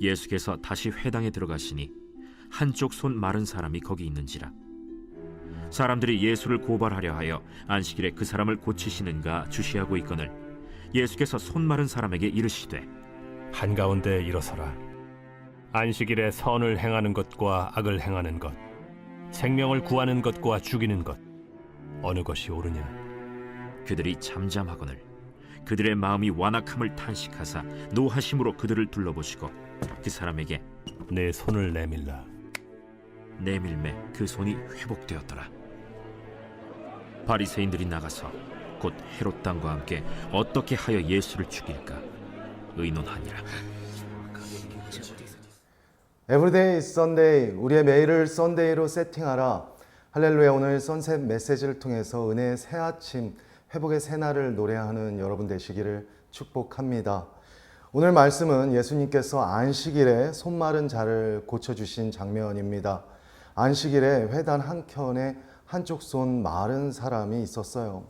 예수께서 다시 회당에 들어가시니 한쪽 손 마른 사람이 거기 있는지라. 사람들이 예수를 고발하려 하여 안식일에 그 사람을 고치시는가 주시하고 있거늘 예수께서 손 마른 사람에게 이르시되 한가운데 일어서라. 안식일에 선을 행하는 것과 악을 행하는 것, 생명을 구하는 것과 죽이는 것, 어느 것이 옳으냐? 그들이 잠잠하거늘 그들의 마음이 완악함을 탄식하사 노하심으로 그들을 둘러보시고 그 사람에게 내 손을 내밀라. 내밀매 그 손이 회복되었더라. 바리새인들이 나가서 곧 헤롯 당과 함께 어떻게 하여 예수를 죽일까 의논하니라. 에브리데이 썬데이, 우리의 매일을 썬데이로 세팅하라. 할렐루야. 오늘 선셋 메시지를 통해서 은혜의 새 아침, 회복의 새날을 노래하는 여러분 되시기를 축복합니다. 오늘 말씀은 예수님께서 안식일에 손 마른 자를 고쳐주신 장면입니다. 안식일에 회단 한켠에 한쪽 손 마른 사람이 있었어요.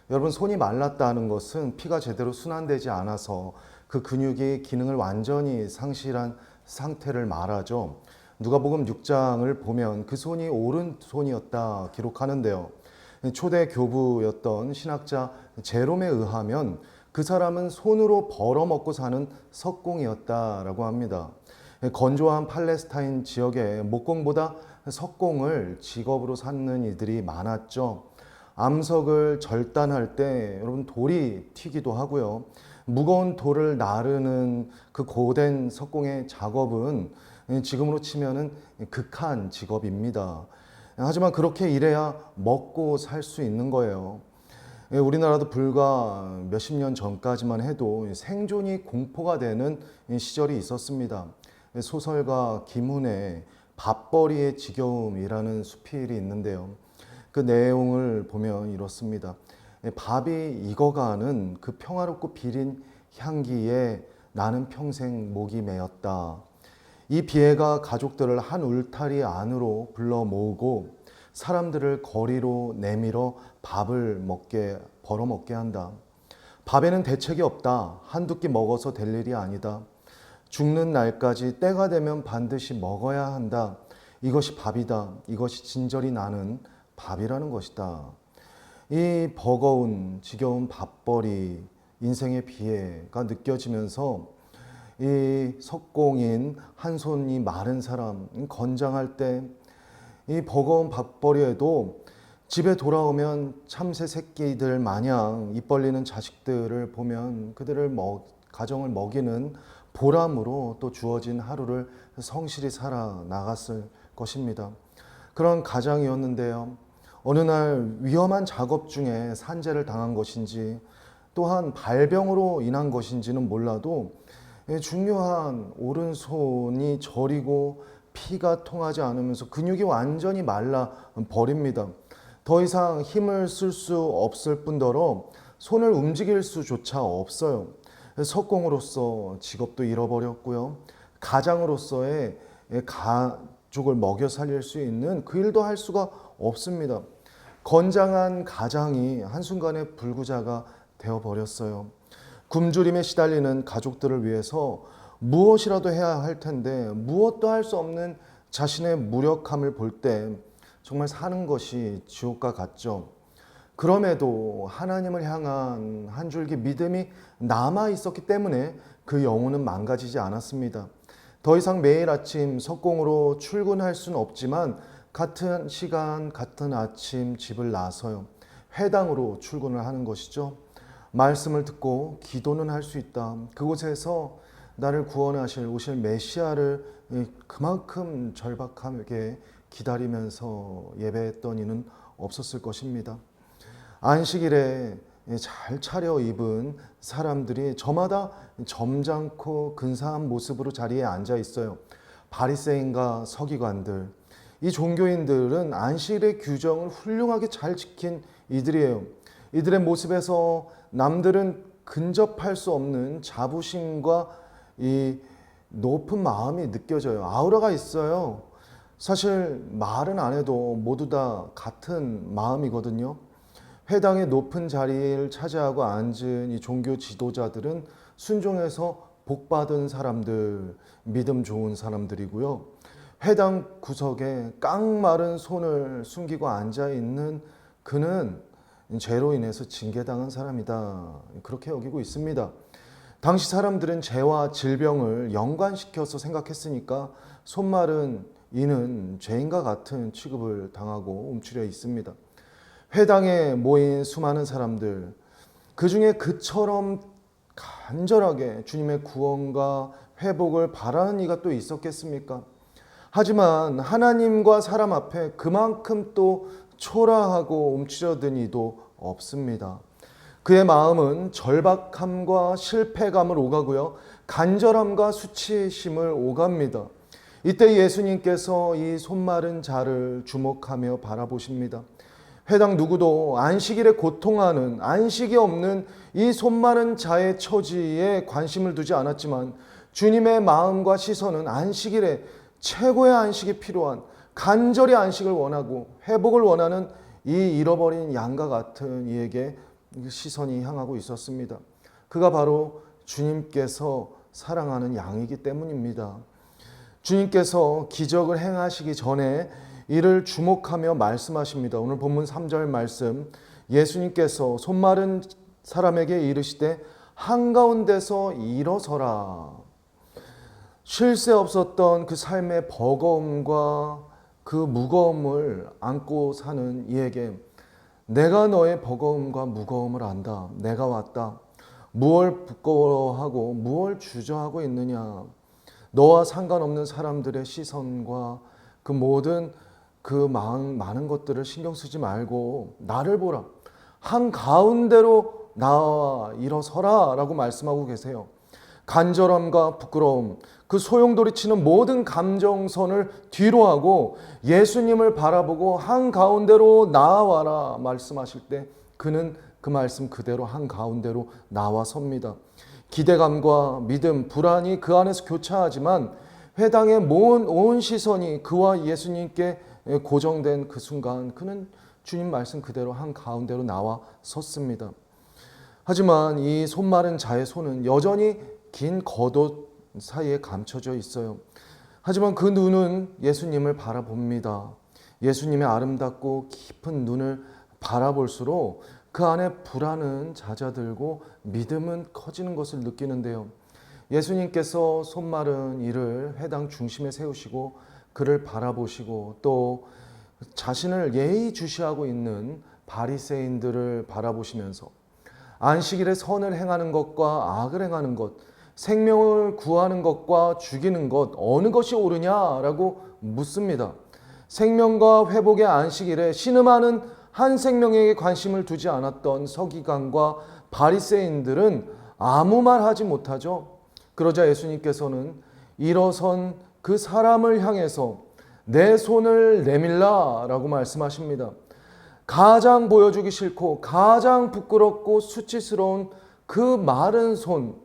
여러분, 손이 말랐다는 것은 피가 제대로 순환되지 않아서 그 근육이 기능을 완전히 상실한 상태를 말하죠. 누가복음 6장을 보면 그 손이 오른손이었다 기록하는데요. 초대 교부였던 신학자 제롬에 의하면 그 사람은 손으로 벌어먹고 사는 석공이었다라고 합니다. 건조한 팔레스타인 지역에 목공보다 석공을 직업으로 삼는 이들이 많았죠. 암석을 절단할 때 여러분 돌이 튀기도 하고요. 무거운 돌을 나르는 그 고된 석공의 작업은 지금으로 치면은 극한 직업입니다. 하지만 그렇게 일해야 먹고 살 수 있는 거예요. 우리나라도 불과 몇십 년 전까지만 해도 생존이 공포가 되는 시절이 있었습니다. 소설가 김훈의 밥벌이의 지겨움이라는 수필이 있는데요. 그 내용을 보면 이렇습니다. 밥이 익어가는 그 평화롭고 비린 향기에 나는 평생 목이 메었다. 이 비애가 가족들을 한 울타리 안으로 불러 모으고 사람들을 거리로 내밀어 밥을 벌어먹게 한다. 밥에는 대책이 없다. 한두 끼 먹어서 될 일이 아니다. 죽는 날까지 때가 되면 반드시 먹어야 한다. 이것이 밥이다. 이것이 진절이 나는 밥이라는 것이다. 이 버거운 지겨운 밥벌이, 인생의 비애가 느껴지면서 이 석공인 한 손이 마른 사람 건장할 때 이 버거운 밥벌이에도 집에 돌아오면 참새 새끼들 마냥 입 벌리는 자식들을 보면 그들을 가정을 먹이는 보람으로 또 주어진 하루를 성실히 살아나갔을 것입니다. 그런 가장이었는데요. 어느 날 위험한 작업 중에 산재를 당한 것인지 또한 발병으로 인한 것인지는 몰라도 중요한 오른손이 저리고 피가 통하지 않으면서 근육이 완전히 말라 버립니다. 더 이상 힘을 쓸 수 없을 뿐더러 손을 움직일 수조차 없어요. 석공으로서 직업도 잃어버렸고요. 가장으로서의 가족을 먹여 살릴 수 있는 그 일도 할 수가 없습니다. 건장한 가장이 한순간에 불구자가 되어버렸어요. 굶주림에 시달리는 가족들을 위해서 무엇이라도 해야 할 텐데 무엇도 할 수 없는 자신의 무력함을 볼 때 정말 사는 것이 지옥과 같죠. 그럼에도 하나님을 향한 한 줄기 믿음이 남아 있었기 때문에 그 영혼은 망가지지 않았습니다. 더 이상 매일 아침 석공으로 출근할 수는 없지만 같은 시간 같은 아침 집을 나서요. 회당으로 출근을 하는 것이죠. 말씀을 듣고 기도는 할 수 있다. 그곳에서 나를 구원하실 오실 메시아를 그만큼 절박하게 기다리면서 예배했던 이는 없었을 것입니다. 안식일에 잘 차려입은 사람들이 저마다 점잖고 근사한 모습으로 자리에 앉아 있어요. 바리새인과 서기관들, 이 종교인들은 안식일의 규정을 훌륭하게 잘 지킨 이들이에요. 이들의 모습에서 남들은 근접할 수 없는 자부심과 이 높은 마음이 느껴져요. 아우라가 있어요. 사실 말은 안 해도 모두 다 같은 마음이거든요. 회당의 높은 자리를 차지하고 앉은 이 종교 지도자들은 순종해서 복받은 사람들, 믿음 좋은 사람들이고요. 회당 구석에 깡마른 손을 숨기고 앉아있는 그는 죄로 인해서 징계당한 사람이다. 그렇게 여기고 있습니다. 당시 사람들은 죄와 질병을 연관시켜서 생각했으니까 손마른 이는 죄인과 같은 취급을 당하고 움츠려 있습니다. 회당에 모인 수많은 사람들, 그 중에 그처럼 간절하게 주님의 구원과 회복을 바라는 이가 또 있었겠습니까? 하지만 하나님과 사람 앞에 그만큼 또 초라하고 움츠려든 이도 없습니다. 그의 마음은 절박함과 실패감을 오가고요, 간절함과 수치심을 오갑니다. 이때 예수님께서 이 손마른 자를 주목하며 바라보십니다. 회당 누구도 안식일에 고통하는, 안식이 없는 이 손마른 자의 처지에 관심을 두지 않았지만 주님의 마음과 시선은 안식일에 최고의 안식이 필요한, 간절히 안식을 원하고 회복을 원하는 이 잃어버린 양과 같은 이에게 시선이 향하고 있었습니다. 그가 바로 주님께서 사랑하는 양이기 때문입니다. 주님께서 기적을 행하시기 전에 이를 주목하며 말씀하십니다. 오늘 본문 3절 말씀, 예수님께서 손마른 사람에게 이르시되 한가운데서 일어서라. 쉴 새 없었던 그 삶의 버거움과 그 무거움을 안고 사는 이에게 내가 너의 버거움과 무거움을 안다. 내가 왔다. 무얼 부끄러워하고 무얼 주저하고 있느냐. 너와 상관없는 사람들의 시선과 그 모든 그 많은 것들을 신경 쓰지 말고 나를 보라. 한가운데로 나와 일어서라 라고 말씀하고 계세요. 간절함과 부끄러움, 그 소용돌이치는 모든 감정선을 뒤로 하고 예수님을 바라보고 한가운데로 나와라 말씀하실 때 그는 그 말씀 그대로 한가운데로 나와 섭니다. 기대감과 믿음, 불안이 그 안에서 교차하지만 회당의 온 시선이 그와 예수님께 고정된 그 순간 그는 주님 말씀 그대로 한가운데로 나와 섰습니다. 하지만 이 손마른 자의 손은 여전히 긴 겉옷 사이에 감춰져 있어요. 하지만 그 눈은 예수님을 바라봅니다. 예수님의 아름답고 깊은 눈을 바라볼수록 그 안에 불안은 잦아들고 믿음은 커지는 것을 느끼는데요. 예수님께서 손마른 이를 회당 중심에 세우시고 그를 바라보시고 또 자신을 예의주시하고 있는 바리새인들을 바라보시면서 안식일에 선을 행하는 것과 악을 행하는 것, 생명을 구하는 것과 죽이는 것 어느 것이 옳으냐라고 묻습니다. 생명과 회복의 안식일에 신음하는 한 생명에게 관심을 두지 않았던 서기관과 바리새인들은 아무 말 하지 못하죠. 그러자 예수님께서는 일어선 그 사람을 향해서 내 손을 내밀라라고 말씀하십니다. 가장 보여주기 싫고 가장 부끄럽고 수치스러운 그 마른 손,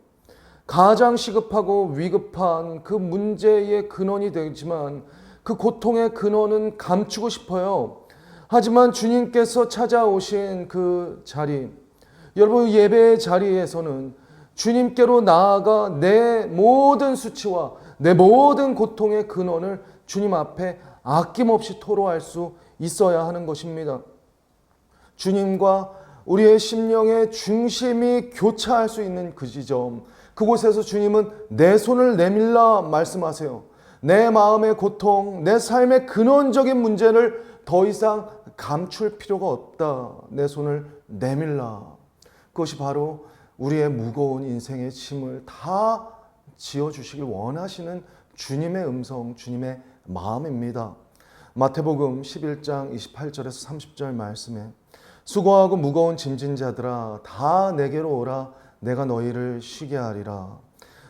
가장 시급하고 위급한 그 문제의 근원이 되지만 그 고통의 근원은 감추고 싶어요. 하지만 주님께서 찾아오신 그 자리, 여러분 예배의 자리에서는 주님께로 나아가 내 모든 수치와 내 모든 고통의 근원을 주님 앞에 아낌없이 토로할 수 있어야 하는 것입니다. 주님과 우리의 심령의 중심이 교차할 수 있는 그 지점, 그곳에서 주님은 내 손을 내밀라 말씀하세요. 내 마음의 고통, 내 삶의 근원적인 문제를 더 이상 감출 필요가 없다. 내 손을 내밀라. 그것이 바로 우리의 무거운 인생의 짐을 다 지어주시길 원하시는 주님의 음성, 주님의 마음입니다. 마태복음 11장 28절에서 30절 말씀에 수고하고 무거운 짐진 자들아 다 내게로 오라. 내가 너희를 쉬게 하리라.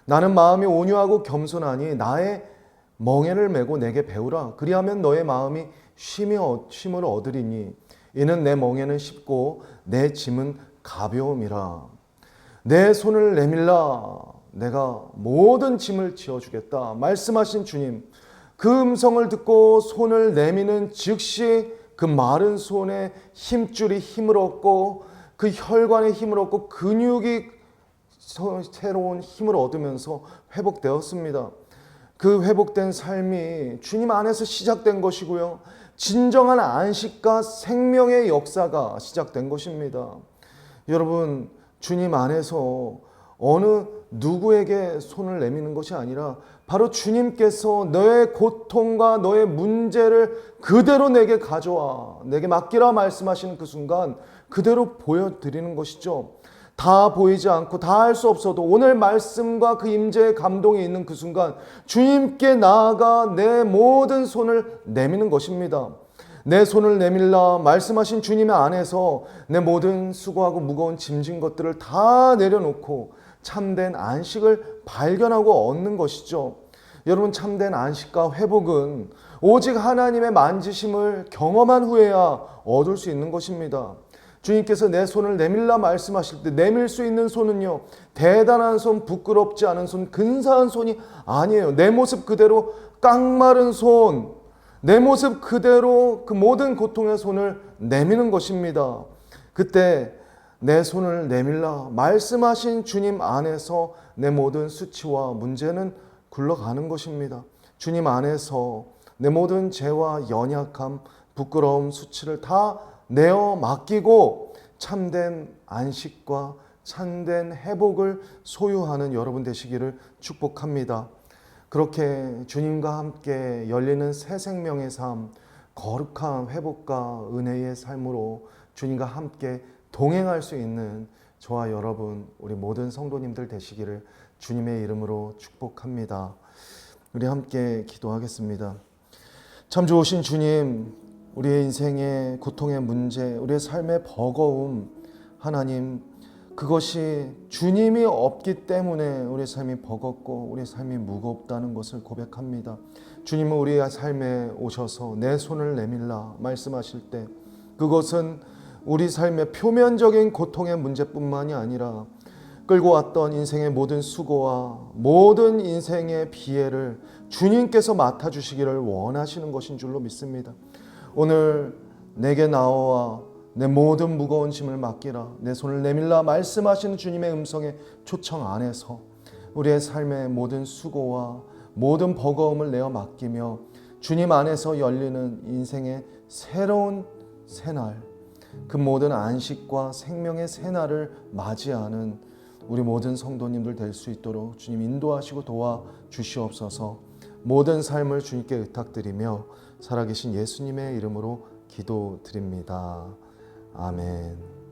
나는 마음이 온유하고 겸손하니 나의 멍에를 메고 내게 배우라. 그리하면 너의 마음이 쉼을 얻으리니 이는 내 멍에는 쉽고 내 짐은 가벼움이라. 내 손을 내밀라. 내가 모든 짐을 지어주겠다 말씀하신 주님, 그 음성을 듣고 손을 내미는 즉시 그 마른 손에 힘줄이 힘을 얻고 그 혈관에 힘을 얻고 근육이 새로운 힘을 얻으면서 회복되었습니다. 그 회복된 삶이 주님 안에서 시작된 것이고요. 진정한 안식과 생명의 역사가 시작된 것입니다. 여러분, 주님 안에서 어느 누구에게 손을 내미는 것이 아니라 바로 주님께서 너의 고통과 너의 문제를 그대로 내게 가져와 내게 맡기라 말씀하시는 그 순간 그대로 보여드리는 것이죠. 다 보이지 않고 다 할 수 없어도 오늘 말씀과 그 임재의 감동이 있는 그 순간 주님께 나아가 내 모든 손을 내미는 것입니다. 내 손을 내밀라 말씀하신 주님의 안에서 내 모든 수고하고 무거운 짐진 것들을 다 내려놓고 참된 안식을 발견하고 얻는 것이죠. 여러분, 참된 안식과 회복은 오직 하나님의 만지심을 경험한 후에야 얻을 수 있는 것입니다. 주님께서 내 손을 내밀라 말씀하실 때 내밀 수 있는 손은요, 대단한 손, 부끄럽지 않은 손, 근사한 손이 아니에요. 내 모습 그대로 깡마른 손, 내 모습 그대로 그 모든 고통의 손을 내미는 것입니다. 그때 내 손을 내밀라 말씀하신 주님 안에서 내 모든 수치와 문제는 굴러가는 것입니다. 주님 안에서 내 모든 죄와 연약함, 부끄러움, 수치를 다 내어 맡기고 참된 안식과 참된 회복을 소유하는 여러분 되시기를 축복합니다. 그렇게 주님과 함께 열리는 새 생명의 삶, 거룩한 회복과 은혜의 삶으로 주님과 함께 동행할 수 있는 저와 여러분, 우리 모든 성도님들 되시기를 주님의 이름으로 축복합니다. 우리 함께 기도하겠습니다. 참 좋으신 주님, 우리의 인생의 고통의 문제, 우리의 삶의 버거움, 하나님, 그것이 주님이 없기 때문에 우리의 삶이 버겁고 우리의 삶이 무겁다는 것을 고백합니다. 주님은 우리의 삶에 오셔서 내 손을 내밀라 말씀하실 때 그것은 우리 삶의 표면적인 고통의 문제뿐만이 아니라 끌고 왔던 인생의 모든 수고와 모든 인생의 비애를 주님께서 맡아주시기를 원하시는 것인 줄로 믿습니다. 오늘 내게 나와 내 모든 무거운 짐을 맡기라, 내 손을 내밀라 말씀하시는 주님의 음성의 초청 안에서 우리의 삶의 모든 수고와 모든 버거움을 내어 맡기며 주님 안에서 열리는 인생의 새로운 새날, 그 모든 안식과 생명의 새날을 맞이하는 우리 모든 성도님들 될 수 있도록 주님 인도하시고 도와주시옵소서. 모든 삶을 주님께 의탁드리며 살아계신 예수님의 이름으로 기도드립니다. 아멘.